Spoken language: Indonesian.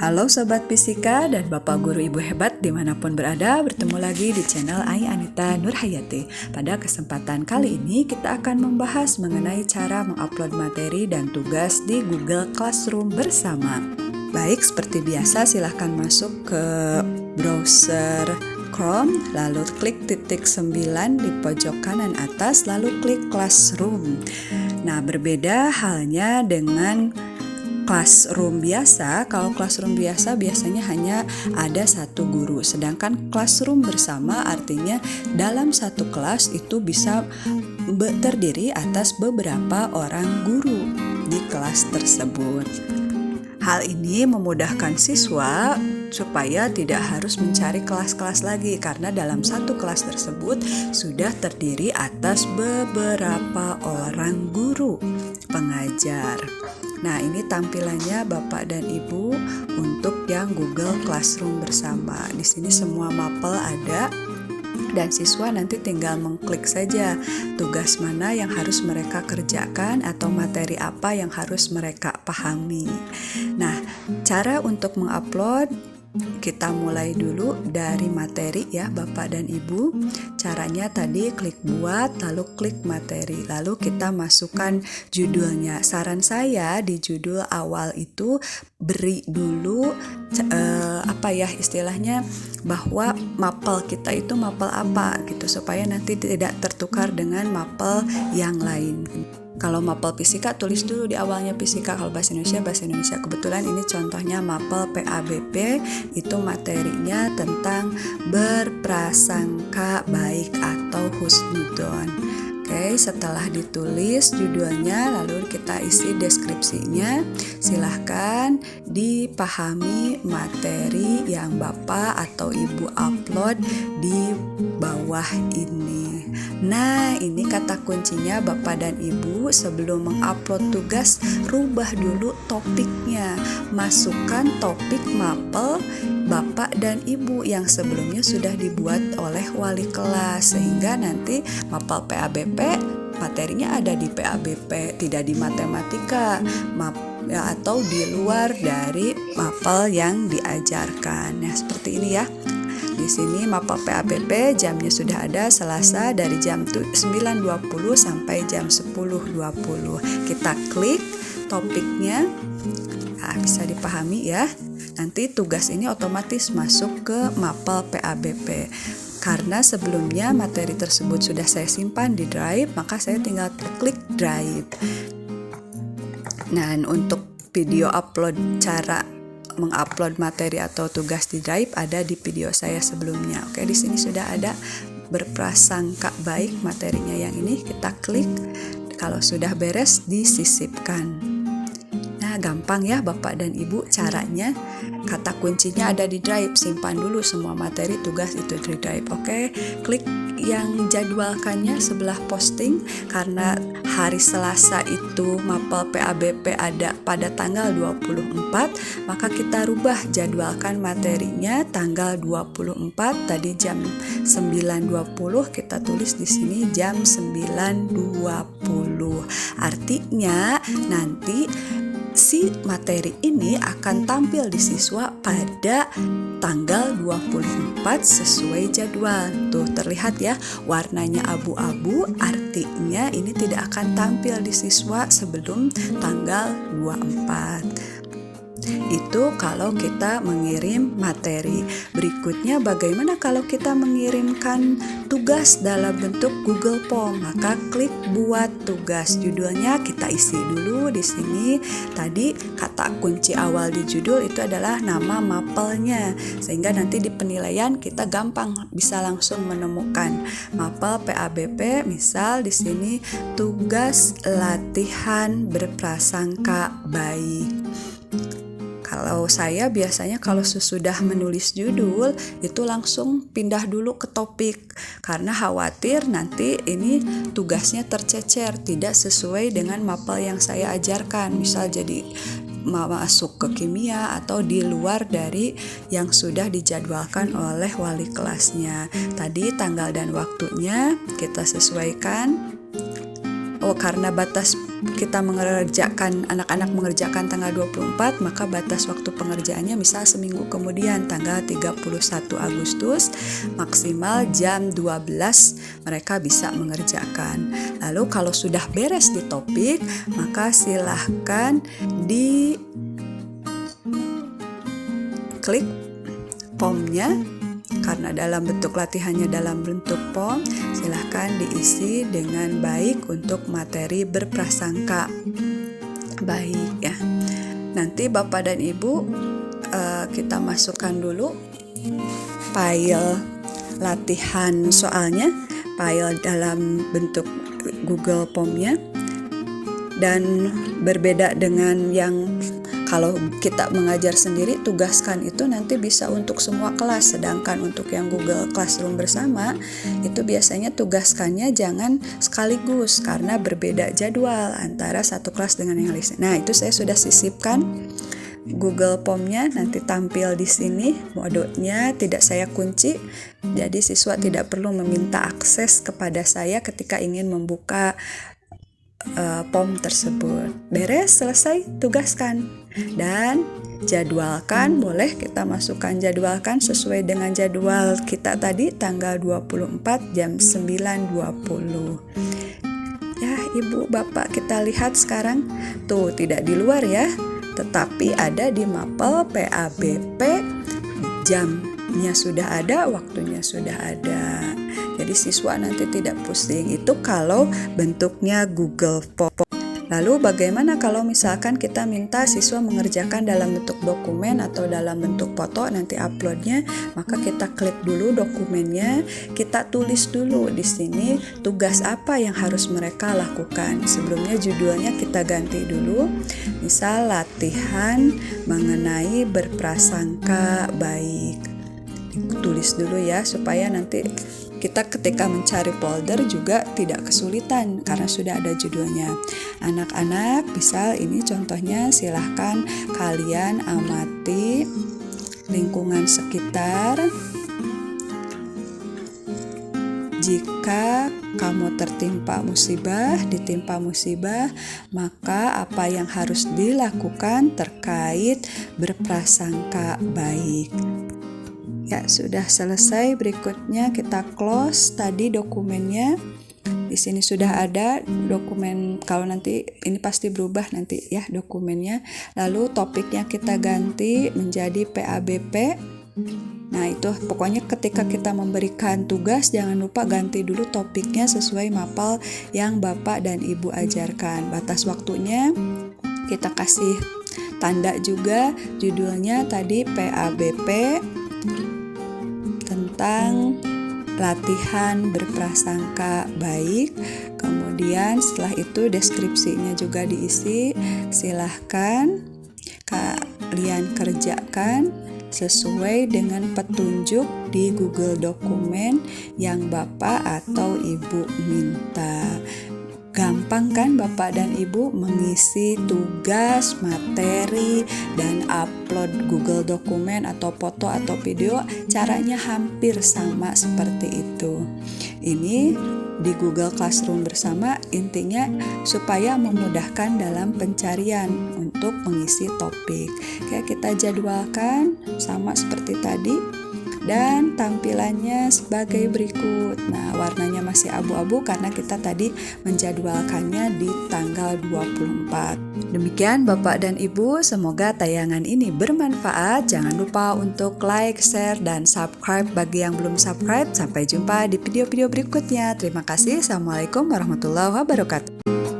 Halo Sobat Fisika dan Bapak Guru Ibu Hebat dimanapun berada, bertemu lagi di channel Ai Anita Nurhayati. Pada kesempatan kali ini kita akan membahas mengenai cara mengupload materi dan tugas di Google Classroom bersama. Baik, seperti biasa silahkan masuk ke browser Chrome, lalu klik titik 9 di pojok kanan atas, lalu klik Classroom. Nah, berbeda halnya dengan Classroom biasa. Kalau Classroom biasa biasanya hanya ada satu guru, sedangkan Classroom bersama artinya dalam satu kelas itu bisa terdiri atas beberapa orang guru di kelas tersebut. Hal ini memudahkan siswa supaya tidak harus mencari kelas-kelas lagi, karena dalam satu kelas tersebut sudah terdiri atas beberapa orang guru pengajar. Nah, ini tampilannya Bapak dan Ibu untuk yang Google Classroom bersama. Di sini semua mapel ada dan siswa nanti tinggal mengklik saja tugas mana yang harus mereka kerjakan atau materi apa yang harus mereka pahami. Nah, cara untuk mengupload kita mulai dulu dari materi ya Bapak dan Ibu. Caranya tadi klik buat, lalu klik materi, lalu kita masukkan judulnya. Saran saya di judul awal itu beri dulu istilahnya bahwa mapel kita itu mapel apa gitu, supaya nanti tidak tertukar dengan mapel yang lain. Kalau mapel fisika tulis dulu di awalnya fisika, kalau bahasa Indonesia. Kebetulan ini contohnya mapel PABP, itu materinya tentang berprasangka baik atau husnudon. Oke, setelah ditulis judulnya lalu kita isi deskripsinya. Silahkan dipahami materi yang Bapak atau Ibu upload di bawah ini. Nah, ini kata kuncinya Bapak dan Ibu sebelum mengupload tugas, rubah dulu topiknya. Masukkan topik mapel Bapak dan Ibu yang sebelumnya sudah dibuat oleh wali kelas, sehingga nanti mapel PABP materinya ada di PABP, tidak di matematika atau di luar dari mapel yang diajarkan. Nah, seperti ini ya. Di sini mapel PABP jamnya sudah ada, Selasa dari jam 9.20 sampai jam 10.20. Kita klik topiknya. Nah, bisa dipahami ya. Nanti tugas ini otomatis masuk ke mapel PABP. Karena sebelumnya materi tersebut sudah saya simpan di Drive, maka saya tinggal klik Drive. Nah, untuk video upload cara mengupload materi atau tugas di Drive ada di video saya sebelumnya. Oke, di sini sudah ada berprasangka baik materinya yang ini, kita klik. Kalau sudah beres disisipkan. Nah, gampang ya Bapak dan Ibu caranya. Kata kuncinya ada di Drive, simpan dulu semua materi tugas itu di Drive. Oke, klik yang jadwalkannya sebelah posting, karena hari Selasa itu mapel PABP ada pada tanggal 24, maka kita rubah jadwalkan materinya tanggal 24, tadi jam 9.20 kita tulis di sini jam 9.20. Artinya nanti si materi ini akan tampil di siswa pada tanggal 24 sesuai jadwal. Tuh terlihat ya, warnanya abu-abu, artinya ini tidak akan tampil di siswa sebelum tanggal 24. Itu kalau kita mengirim materi. Berikutnya bagaimana kalau kita mengirimkan tugas dalam bentuk Google Form? Maka klik buat tugas. Judulnya kita isi dulu di sini. Tadi kata kunci awal di judul itu adalah nama mapelnya, sehingga nanti di penilaian kita gampang bisa langsung menemukan mapel PABP. Misal di sini tugas latihan berprasangka baik. Kalau saya biasanya kalau sesudah menulis judul itu langsung pindah dulu ke topik, karena khawatir nanti ini tugasnya tercecer, tidak sesuai dengan mapel yang saya ajarkan. Misal jadi masuk ke kimia atau di luar dari yang sudah dijadwalkan oleh wali kelasnya. Tadi tanggal dan waktunya kita sesuaikan. karena batas kita mengerjakan, anak-anak mengerjakan tanggal 24, maka batas waktu pengerjaannya misal seminggu kemudian tanggal 31 Agustus maksimal jam 12 mereka bisa mengerjakan. Lalu kalau sudah beres di topik, maka silahkan di klik formnya. Karena dalam bentuk latihannya dalam bentuk form, silahkan diisi dengan baik untuk materi berprasangka baik ya. Nanti Bapak dan Ibu kita masukkan dulu file latihan soalnya, file dalam bentuk Google Form-nya, dan berbeda dengan yang kalau kita mengajar sendiri, tugaskan itu nanti bisa untuk semua kelas. Sedangkan untuk yang Google Classroom bersama, itu biasanya tugaskannya jangan sekaligus karena berbeda jadwal antara satu kelas dengan yang lain. Nah, itu saya sudah sisipkan Google Form-nya, nanti tampil di sini. Modenya tidak saya kunci, jadi siswa tidak perlu meminta akses kepada saya ketika ingin membuka form tersebut. Beres, selesai, tugaskan dan jadwalkan. Boleh kita masukkan jadwalkan sesuai dengan jadwal kita tadi tanggal 24 jam 9.20. Ya, Ibu Bapak, kita lihat sekarang tuh tidak di luar ya, tetapi ada di mapel PABP, jamnya sudah ada, waktunya sudah ada. Jadi siswa nanti tidak pusing. Itu kalau bentuknya Google Form. Lalu bagaimana kalau misalkan kita minta siswa mengerjakan dalam bentuk dokumen atau dalam bentuk foto, nanti uploadnya, maka kita klik dulu dokumennya, kita tulis dulu di sini tugas apa yang harus mereka lakukan. Sebelumnya judulnya kita ganti dulu, misal latihan mengenai berprasangka baik. Tulis dulu ya, supaya nanti kita ketika mencari folder juga tidak kesulitan karena sudah ada judulnya. Anak-anak, misal ini contohnya, silahkan kalian amati lingkungan sekitar. Jika kamu ditimpa musibah, maka apa yang harus dilakukan terkait berprasangka baik. Ya, sudah selesai. Berikutnya kita close tadi dokumennya. Di sini sudah ada dokumen, kalau nanti ini pasti berubah nanti ya dokumennya. Lalu topiknya kita ganti menjadi PABP. Nah, itu pokoknya ketika kita memberikan tugas jangan lupa ganti dulu topiknya sesuai mapel yang Bapak dan Ibu ajarkan. Batas waktunya kita kasih tanda juga, judulnya tadi PABP tentang latihan berprasangka baik. Kemudian setelah itu deskripsinya juga diisi. Silahkan kalian kerjakan sesuai dengan petunjuk di Google Dokumen yang Bapak atau Ibu minta. Gampang kan Bapak dan Ibu mengisi tugas, materi, dan upload Google Dokumen atau foto atau video? Caranya hampir sama seperti itu. Ini di Google Classroom bersama, intinya supaya memudahkan dalam pencarian untuk mengisi topik. Kayak kita jadwalkan sama seperti tadi. Dan tampilannya sebagai berikut. Nah, warnanya masih abu-abu karena kita tadi menjadwalkannya di tanggal 24. Demikian Bapak dan Ibu, semoga tayangan ini bermanfaat. Jangan lupa untuk like, share, dan subscribe bagi yang belum subscribe. Sampai jumpa di video-video berikutnya. Terima kasih. Assalamualaikum warahmatullahi wabarakatuh.